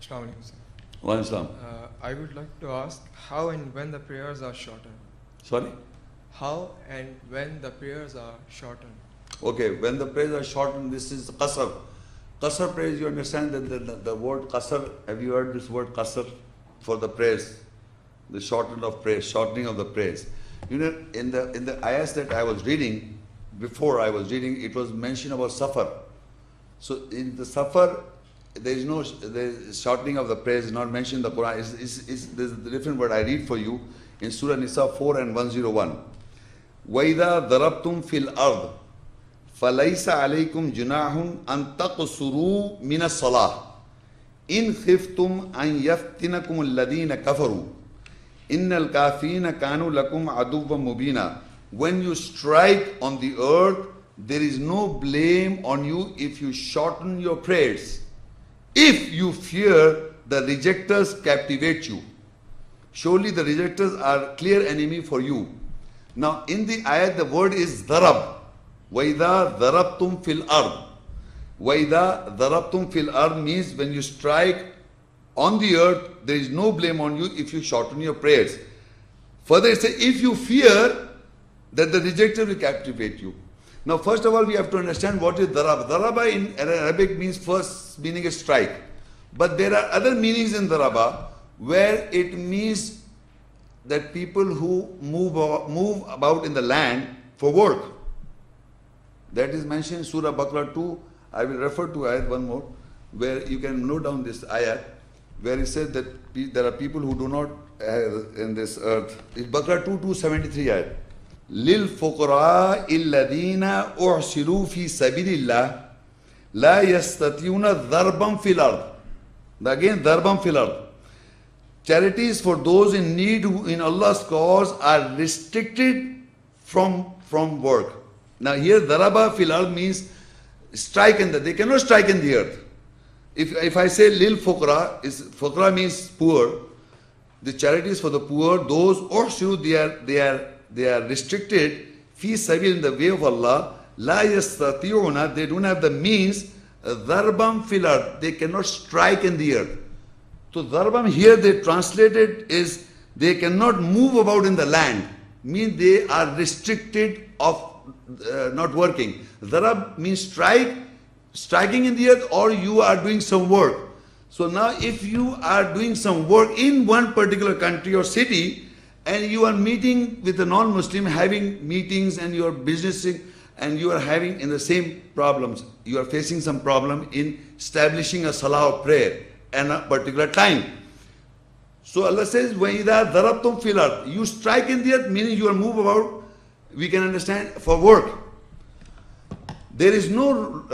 Assalamu alaikum, sir. Wa Islam. I would like to ask how and when the prayers are shortened. Sorry? How and when the prayers are shortened. Okay, when the prayers are shortened, this is qasr. Qasr prayers, you understand that the word qasr, have you heard this word qasr for the prayers? The shortening of prayers, shortening of the prayers. You know, in the ayahs that I was reading, before I was reading, it was mentioned about safar. So in the safar, there is no shortening of the prayers is not mentioned in the Quran. There's a different word I read for you in Surah Nisa 4 and 101. وَإِذَا ضَرَبْتُمْ فِي الْأَرْضِ فَلَيْسَ عَلَيْكُمْ جُنَاحٌ أَن تَقْصُرُوا مِنَ الصَّلَاةِ إِنْ خِفْتُمْ أَن يَفْتِنَكُمُ الَّذِينَ كَفَرُوا إِنَّ الْكَافِرِينَ كَانُوا لَكُمْ عَدُوًّا مُبِينًا. When you strike on the earth, there is no blame on you if you shorten your prayers. If you fear the rejectors captivate you. Surely the rejectors are clear enemy for you. Now in the ayat the word is dharab. وَإِذَا ضَرَبْتُمْ فِي الْأَرْضِ. وَإِذَا ضَرَبْتُمْ فِي الْأَرْضِ means when you strike on the earth, there is no blame on you if you shorten your prayers. Further it says, if you fear that the rejecter will captivate you. Now first of all we have to understand what is dharab. Dharaba in Arabic means first meaning is strike. But there are other meanings in dharaba where it means that people who move about in the land for work. That is mentioned in Surah Baqarah 2. I will refer to ayat one more, where you can note down this ayat, where it says that there are people who do not in this earth. It's Baqarah 2:273 ayat. Lil fuqara illadina uhsiru fi sabilillah la yastatiuna dharban fil ard. Again dharban fil ard. Charities for those in need who in Allah's cause are restricted from work. Now here dharaba fil ard means strike in they cannot strike in the earth. If I say lil fuqra, fuqra means poor. The charities for the poor, those uhsiru they are restricted fi sabil in the way of Allah. La yastati'una, they don't have the means. Darbam fil ard, they cannot strike in the earth. So darbam here they translated is they cannot move about in the land. Means they are restricted of not working. Darab means striking in the earth, or you are doing some work. So now if you are doing some work in one particular country or city, and you are meeting with a non-Muslim, having meetings and you are businessing, and you are having in the same problems, you are facing some problem in establishing a salah of prayer at a particular time. So Allah says, وَإِذَا ضَرَبْتُمْ فِي الْأَرْضِ, you strike in the earth, meaning you are move about, we can understand, for work. There is no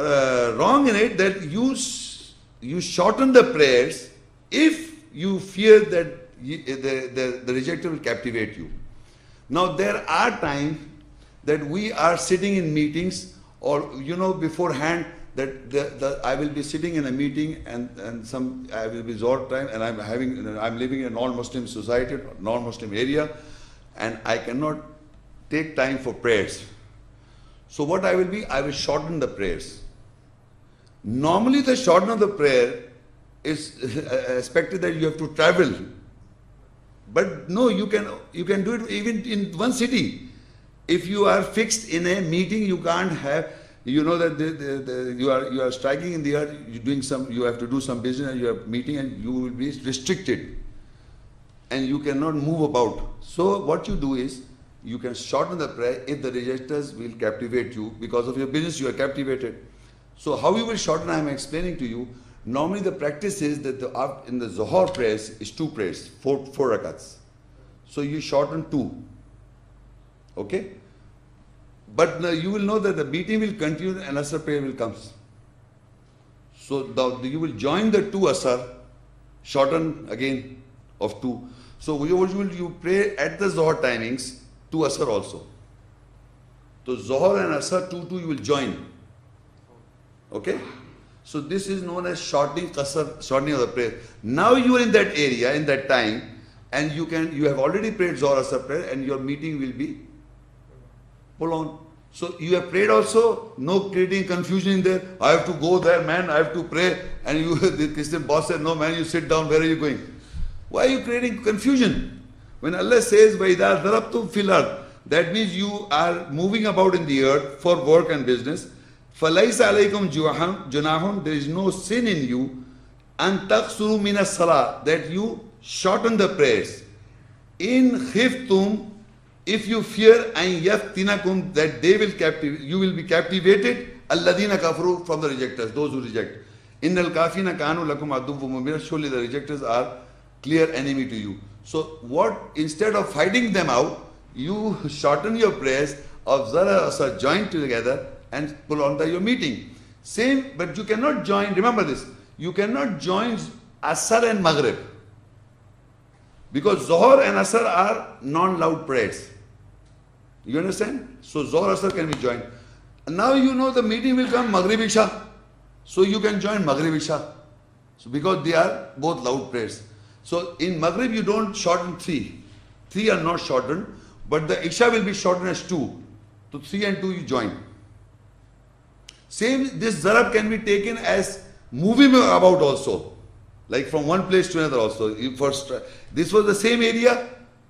wrong in it that you shorten the prayers if you fear that the rejecter will captivate you. Now there are times that we are sitting in meetings, or beforehand that I will be sitting in a meeting and I will be Zohar time, and I'm living in a non-Muslim society, non-Muslim area, and I cannot take time for prayers. So what I will shorten the prayers. Normally the shorten of the prayer is expected that you have to travel. But no, you can do it even in one city. If you are fixed in a meeting, you can't have, that you are striking in the earth, you have to do some business, and you are meeting, and you will be restricted. And you cannot move about. So what you do is, you can shorten the prayer if the rejectors will captivate you. Because of your business, you are captivated. So how you will shorten, I am explaining to you. Normally the practice is that in the Zohar prayers is 2 prayers, 4 rakats. So you shorten 2. Okay? But you will know that the meeting will continue and Asr prayer will come. So you will join the 2 Asr, shorten again of 2. So you pray at the Zohar timings, 2 Asr also. So Zohar and Asr 2 you will join. Okay? So this is known as shortening of the prayer. Now you are in that area, in that time, and you have already prayed Zohar Asr prayer, and your meeting will be prolonged. So you have prayed also, no creating confusion in there. I have to go there, man, I have to pray. And you, the Christian boss said, no man, you sit down, where are you going? Why are you creating confusion? When Allah says, وَإِذَا ضَرَبْتُمْ فِي الْأَرْضِ, that means you are moving about in the earth for work and business. فَلَيْسَ عَلَيْكُمْ جُنَاحٌ, there is no sin in you. أَن تَقْصُرُوا مِنَ الصَّلَاةِ, that you shorten the prayers. In khiftum, if you fear and yaftinakum, that they will you will be captivated, alladina kafaru, from the rejectors, those who reject. Innal kafina kanu lakum aduwwun mubin, surely the rejectors are clear enemy to you. So what, instead of fighting them out, you shorten your prayers of Zara Asar, join together and pull on your meeting. Same, but you cannot join, remember this, you cannot join Asar and Maghrib. Because Zohar and Asar are non-loud prayers. You understand? So Zohar Asar can be joined. Now you know the meeting will come Maghrib Isha. So you can join Maghrib Isha. So because they are both loud prayers. So in Maghrib you don't shorten 3. 3 are not shortened. But the Isha will be shortened as 2. So 3 and 2 you join. Same, this Zarab can be taken as moving about also. Like from one place to another also. This was the same area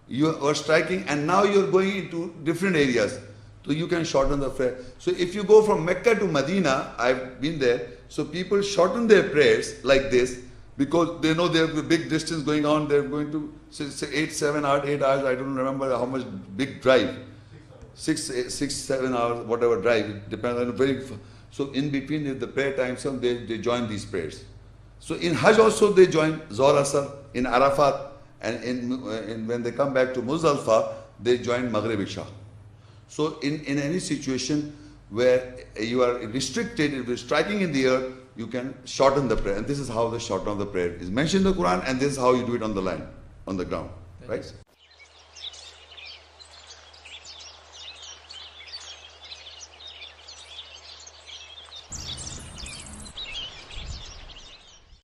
you were striking, and now you are going into different areas. So you can shorten the prayer. So if you go from Mecca to Medina, I've been there, so people shorten their prayers like this because they know they have a big distance going on. They're going to say 8 hours, I don't remember how much big drive. 6, 7 hours, whatever drive, it depends on very. So in between, if the prayer time comes, they join these prayers. So in Hajj also they join Zohar Asar, in Arafat, and when they come back to Muzdalifah, they join Maghrib Isha. So in any situation where you are restricted, if you're striking in the earth, you can shorten the prayer. And this is how the shorten of the prayer is mentioned in the Quran, and this is how you do it on the line, on the ground. Right?